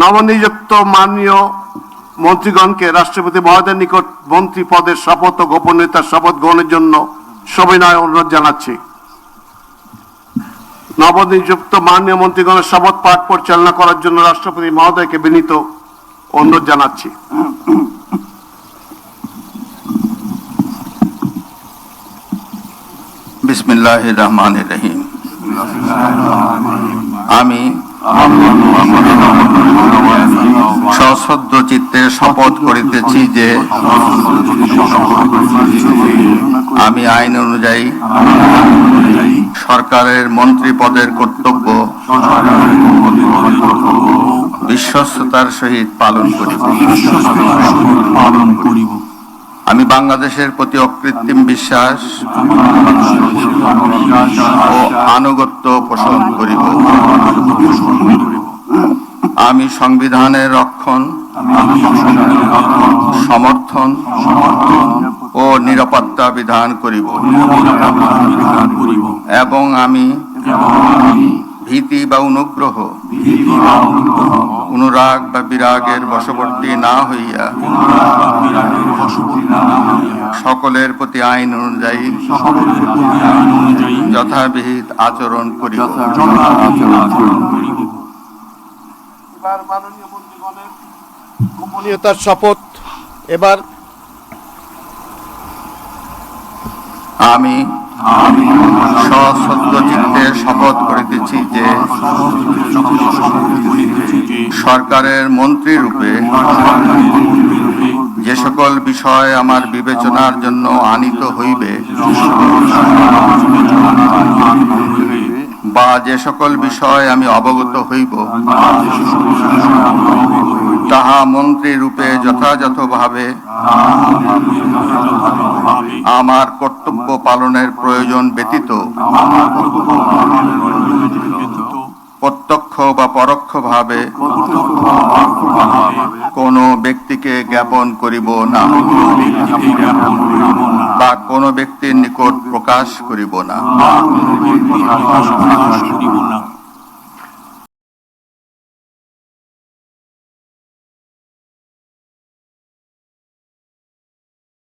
নবনিযুক্ত মাননীয় মন্ত্রীগণকে রাষ্ট্রপতি মহোদয়ের নিকট মন্ত্রী পদের শপথ ও গোপনীয়তার শপথ গ্রহণের জন্য সবিনয় অনুরোধ জানাচ্ছি। নবনিযুক্ত মাননীয় মন্ত্রীগণের শপথ পাঠ পরিচালনা করার জন্য রাষ্ট্রপতি মহোদয়কে বিনীত অনুরোধ জানাচ্ছি। বিসমিল্লাহির রহমানির রহিম। আমি সশ্রদ্ধ চিত্তে শপথ করিতেছি যে আমি আইন অনুযায়ী সরকারের মন্ত্রী পদের কর্তব্য বিশ্বস্ততার সহিত পালন করিব। আমি বাংলাদেশের প্রতি অকৃত্রিম বিশ্বাস ও আনুগত্য পোষণ করিব। আমি সংবিধানের রক্ষণ, সমর্থন ও নিরাপত্তা বিধান করিব এবং আমি ভীতি বা অনুগ্রহ, অনুরাগ বা বিরাগের বশবর্তী না হইয়া সকলের প্রতি আইন অনুযায়ী যথাবিহিত আচরণ করিব। এবার মাননীয় মন্ত্রীগণের গোপনীয়তার শপথ। এবার আমি সশ্রদ্ধ চিত্তে শপথ করিতেছি যে সরকারের মন্ত্রী রূপে যে সকল বিষয় আমার বিবেচনার জন্য আনিত হইবে বা যে সকল বিষয় আমি অবগত হইব তাহা মন্ত্রী রূপে যথাযথভাবে আমার কর্তব্য পালনের প্রয়োজন ব্যতীত প্রত্যক্ষ বা পরোক্ষভাবে কোনো ব্যক্তিকে জ্ঞাপন করিব না বা কোনো ব্যক্তির নিকট প্রকাশ করিব না।